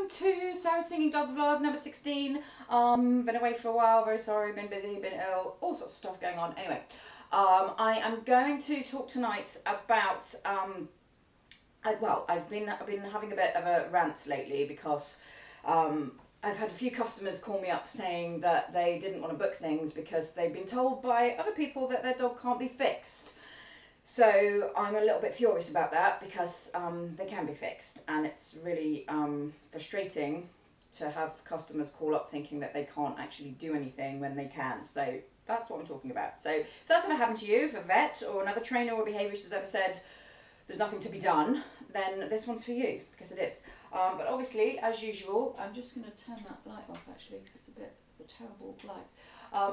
welcome to Sarah's Singing Dog Vlog number 16. Been away for a while, very sorry, been busy, been ill, all sorts of stuff going on. Anyway, I am going to talk tonight about, I've been having a bit of a rant lately because I've had a few customers call me up saying that they didn't want to book things because they've been told by other people that their dog can't be fixed. So I'm a little bit furious about that because they can be fixed, and it's really frustrating to have customers call up thinking that they can't actually do anything when they can. So that's what I'm talking about. So if that's ever happened to you, if a vet or another trainer or behaviourist has ever said there's nothing to be done, then this one's for you, because it is. But obviously, as usual, I'm just going to turn that light off actually because it's a bit of a terrible light.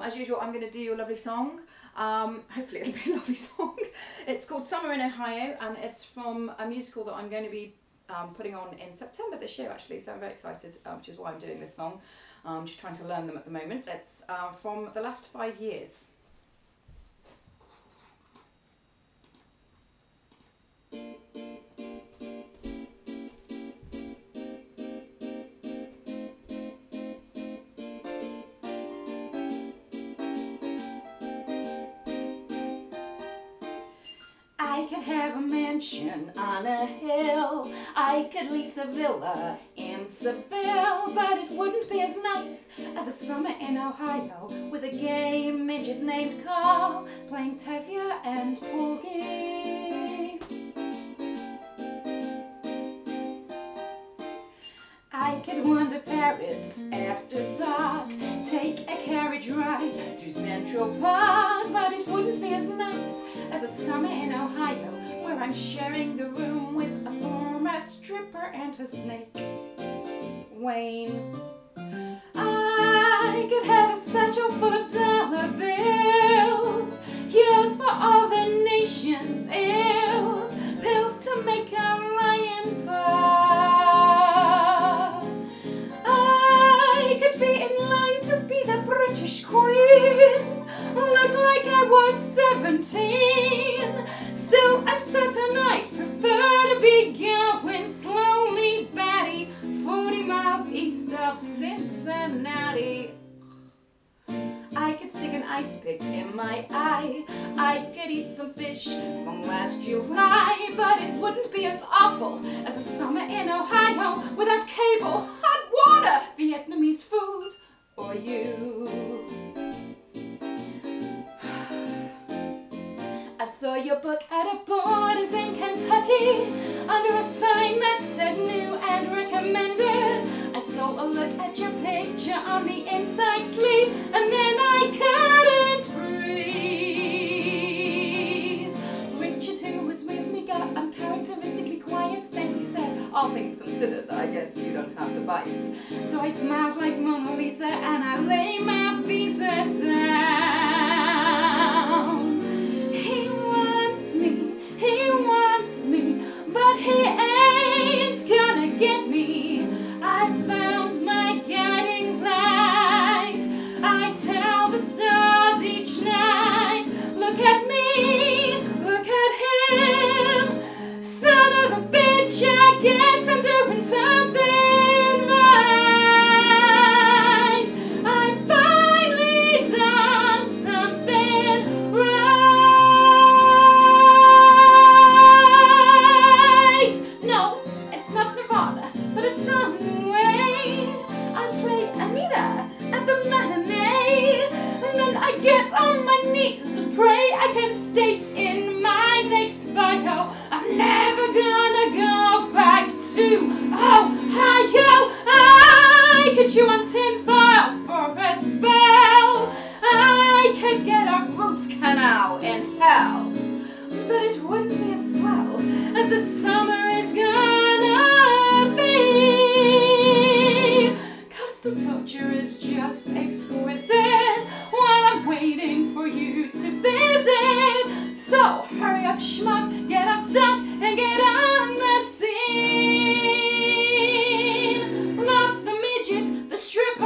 As usual, I'm going to do you a lovely song. Hopefully it'll be a lovely song. It's called Summer in Ohio, and it's from a musical that I'm going to be putting on in September this year actually, so I'm very excited, which is why I'm doing this song. I'm just trying to learn them at the moment. It's from the last 5 years. I could have a mansion on a hill, I could lease a villa in Seville, but it wouldn't be as nice as a summer in Ohio with a gay midget named Carl playing Tevye and Porgy. I could wander Paris after dark, take a carriage ride through Central Park, but it wouldn't be as nice as a summer in Ohio where I'm sharing a room with a former stripper and her snake, Wayne. I could have a satchel full of dollar bills, cures for all the nation's ills, pills to make a lion purr. I could be in line to be the British Queen, look like I was 17. Still, I'm certain I'd prefer to be going slowly, Batty, 40 miles east of Cincinnati. I could stick an ice pick in my eye, I could eat some fish from last July, but it wouldn't be as awful as a summer in Ohio without cable, hot water, Vietnamese food, or you. I saw your book at a Borders in Kentucky under a sign that said new and recommended. I stole a look at your picture on the inside sleeve, and then I couldn't breathe. Richard, who was with me, got uncharacteristically quiet. Then he said, all things considered, I guess you don't have to bite. So I smiled like Mona Lisa and I lay my visa down. He wants me, but he ain't gonna get me. I found my guiding light, I tell the stars each night, look at me, look at him, son of a bitch, I guess I'm doing something right. I finally done something right. No, it's not Nirvana, but it's on the way. I play Anita at the matinee, and then I get on my knees and pray I can state in my next bio I'm never gonna go back to Ohio. I could chew on tinfoil for a spell, I could get a root canal in hell, but it wouldn't be as swell as the summer is gonna be, 'cause the torture is just exquisite while I'm waiting for you to visit. So hurry up, schmuck, get unstuck and get on the scene. Love the midget, the stripper,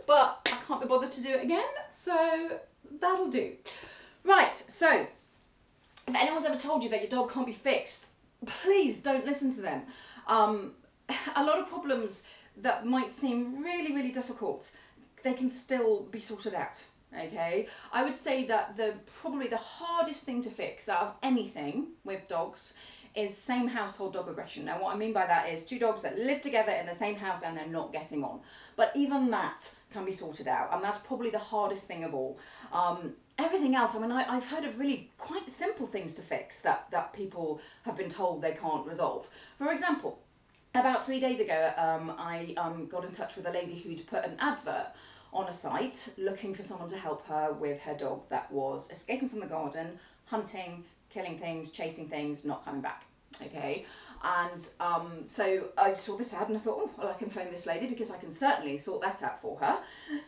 but I can't be bothered to do it again, so that'll do. Right, so if anyone's ever told you that your dog can't be fixed, please don't listen to them. A lot of problems that might seem really, really difficult, they can still be sorted out. Okay, I would say that probably the hardest thing to fix out of anything with dogs is same household dog aggression. Now, what I mean by that is two dogs that live together in the same house and they're not getting on. But even that can be sorted out, and that's probably the hardest thing of all. Everything else, I mean, I've heard of really quite simple things to fix that people have been told they can't resolve. For example, about 3 days ago, I got in touch with a lady who'd put an advert on a site looking for someone to help her with her dog that was escaping from the garden, hunting, killing things, chasing things, not coming back. Okay, and so I saw this ad and I thought, oh, well, I can phone this lady because I can certainly sort that out for her.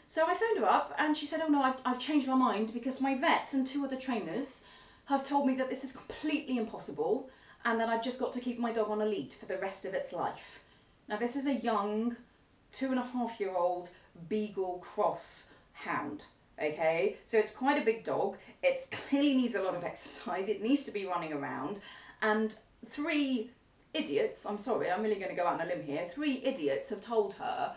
So I phoned her up and she said, oh no, I've changed my mind because my vet and 2 other trainers have told me that this is completely impossible and that I've just got to keep my dog on a lead for the rest of its life. Now, this is a young 2.5-year-old Beagle cross hound. Okay, so it's quite a big dog. It clearly needs a lot of exercise. It needs to be running around. And 3 idiots, I'm sorry, I'm really going to go out on a limb here, 3 idiots have told her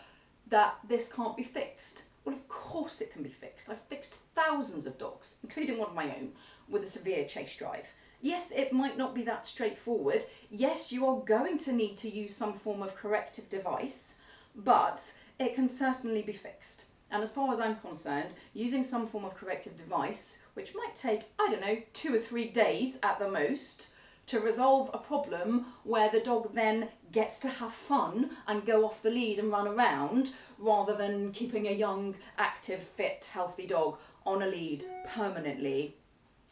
that this can't be fixed. Well, of course it can be fixed. I've fixed thousands of dogs, including one of my own, with a severe chase drive. Yes, it might not be that straightforward. Yes, you are going to need to use some form of corrective device, but it can certainly be fixed. And as far as I'm concerned, using some form of corrective device, which might take, I don't know, 2 or 3 days at the most, to resolve a problem where the dog then gets to have fun and go off the lead and run around, rather than keeping a young, active, fit, healthy dog on a lead permanently.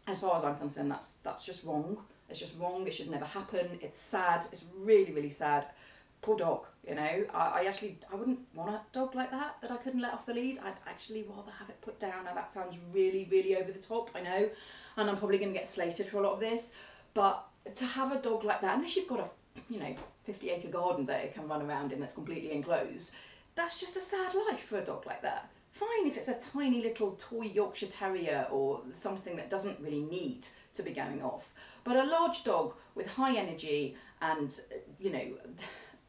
As far as I'm concerned, that's just wrong. It's just wrong. It should never happen. It's sad. It's really, really sad. Poor dog, you know. I wouldn't want a dog like that I couldn't let off the lead. I'd actually rather have it put down. Now, that sounds really, really over the top, I know, and I'm probably going to get slated for a lot of this, but to have a dog like that, unless you've got a 50-acre garden that it can run around in that's completely enclosed, that's just a sad life for a dog like that. Fine if it's a tiny little toy Yorkshire Terrier or something that doesn't really need to be going off, but a large dog with high energy and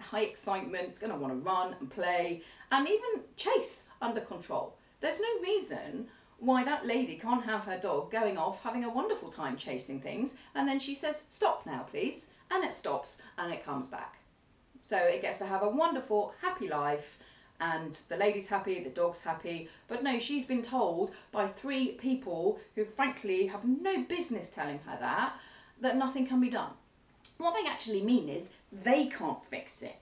high excitement, is going to want to run and play and even chase under control. There's no reason why that lady can't have her dog going off having a wonderful time chasing things, and then she says, stop now please, and it stops and it comes back. So it gets to have a wonderful, happy life, and the lady's happy, the dog's happy. But no, she's been told by 3 people who frankly have no business telling her that nothing can be done. What they actually mean is they can't fix it.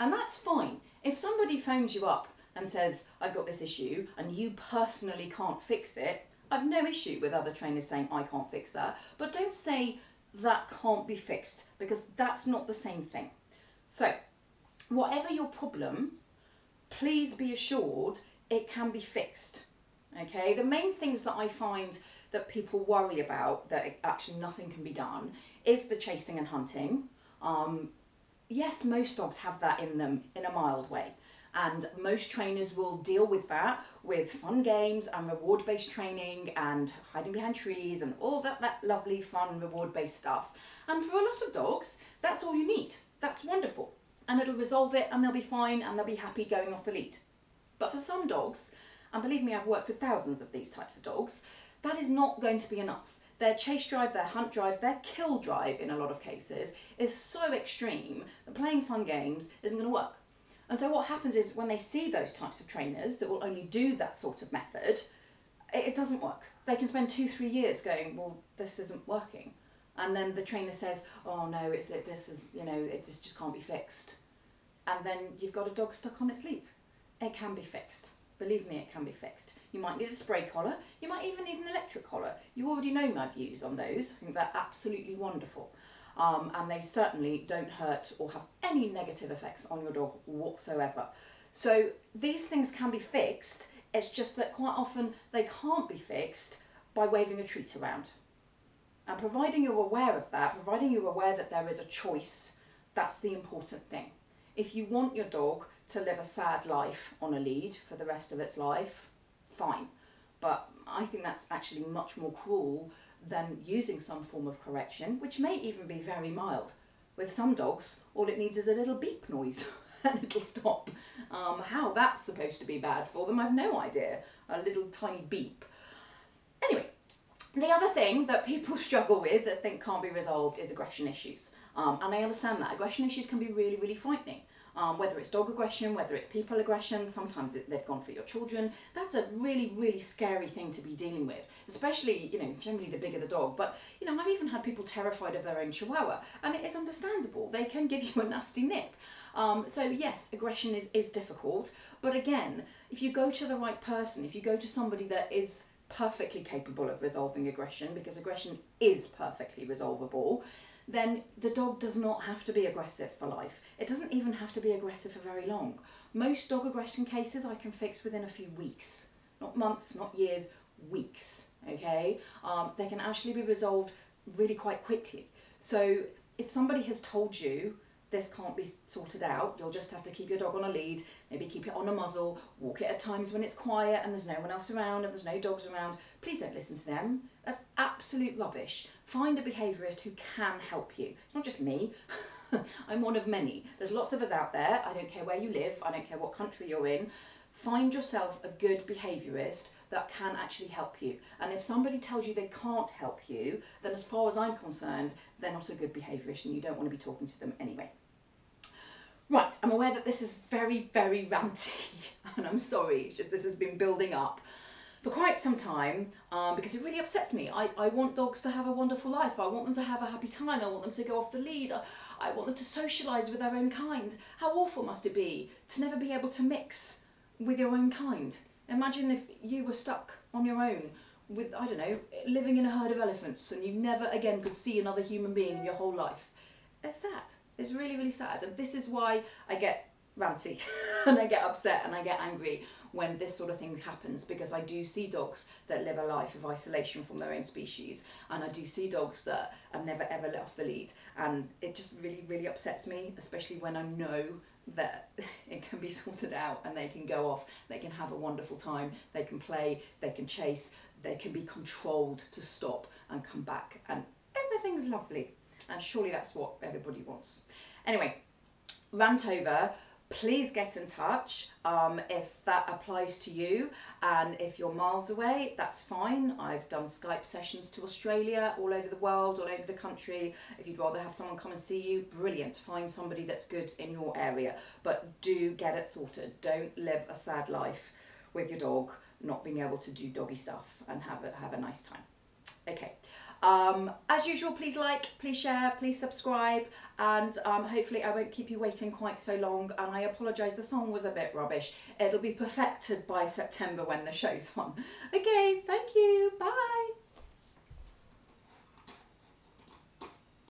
And that's fine. If somebody phones you up and says, I've got this issue, and you personally can't fix it, I've no issue with other trainers saying, I can't fix that. But don't say that can't be fixed, because that's not the same thing. So, whatever your problem, please be assured it can be fixed. Okay? The main things that I find that people worry about, that actually nothing can be done, is the chasing and hunting. Yes, most dogs have that in them in a mild way. And most trainers will deal with that with fun games and reward-based training and hiding behind trees and all that lovely, fun, reward-based stuff. And for a lot of dogs, that's all you need. That's wonderful. And it'll resolve it and they'll be fine and they'll be happy going off the lead. But for some dogs, and believe me, I've worked with thousands of these types of dogs, that is not going to be enough. Their chase drive, their hunt drive, their kill drive in a lot of cases is so extreme that playing fun games isn't going to work. And so what happens is when they see those types of trainers that will only do that sort of method, it doesn't work. They can spend 2-3 years going, well, this isn't working. And then the trainer says, oh no, it just can't be fixed. And then you've got a dog stuck on its lead. It can be fixed. Believe me, it can be fixed. You might need a spray collar. You might even need an electric collar. You already know my views on those. I think they're absolutely wonderful. And they certainly don't hurt or have any negative effects on your dog whatsoever. So these things can be fixed. It's just that quite often they can't be fixed by waving a treat around. And providing you're aware of that, providing you're aware that there is a choice, that's the important thing. If you want your dog to live a sad life on a lead for the rest of its life, fine. But I think that's actually much more cruel than using some form of correction, which may even be very mild. With some dogs, all it needs is a little beep noise and it'll stop. How that's supposed to be bad for them, I've no idea. A little tiny beep. Anyway, the other thing that people struggle with that think can't be resolved is aggression issues. And I understand that. Aggression issues can be really, really frightening. Whether it's dog aggression, whether it's people aggression, sometimes they've gone for your children. That's a really, really scary thing to be dealing with, especially, generally the bigger the dog. But, I've even had people terrified of their own chihuahua, and it is understandable. They can give you a nasty nip. So yes, aggression is difficult. But again, if you go to the right person, if you go to somebody that is perfectly capable of resolving aggression, because aggression is perfectly resolvable, then the dog does not have to be aggressive for life. It doesn't even have to be aggressive for very long. Most dog aggression cases I can fix within a few weeks, not months, not years, weeks, okay? They can actually be resolved really quite quickly. So if somebody has told you this can't be sorted out, you'll just have to keep your dog on a lead, maybe keep it on a muzzle, walk it at times when it's quiet and there's no one else around and there's no dogs around, please don't listen to them. That's absolute rubbish. Find a behaviourist who can help you. It's not just me. I'm one of many. There's lots of us out there. I don't care where you live. I don't care what country you're in. Find yourself a good behaviourist that can actually help you. And if somebody tells you they can't help you, then as far as I'm concerned, they're not a good behaviourist and you don't want to be talking to them anyway. Right, I'm aware that this is very, very ranty, and I'm sorry, it's just this has been building up for quite some time because it really upsets me. I want dogs to have a wonderful life. I want them to have a happy time. I want them to go off the lead. I want them to socialise with their own kind. How awful must it be to never be able to mix with your own kind? Imagine if you were stuck on your own with, I don't know, living in a herd of elephants and you never again could see another human being in your whole life. It's sad. It's really, really sad. And this is why I get ranty and I get upset and I get angry when this sort of thing happens, because I do see dogs that live a life of isolation from their own species, and I do see dogs that are never ever let off the lead, and it just really, really upsets me, especially when I know that it can be sorted out and they can go off, they can have a wonderful time, they can play, they can chase, they can be controlled to stop and come back, and everything's lovely. And surely that's what everybody wants. Anyway, rant over. Please get in touch if that applies to you, and if you're miles away, that's fine. I've done Skype sessions to Australia, all over the world, all over the country. If you'd rather have someone come and see you, brilliant. Find somebody that's good in your area, but do get it sorted. Don't live a sad life with your dog not being able to do doggy stuff and have a nice time. Okay. As usual, please like, please share, please subscribe, and hopefully I won't keep you waiting quite so long. And I apologise, the song was a bit rubbish. It'll be perfected by September when the show's on. Okay, thank you, bye.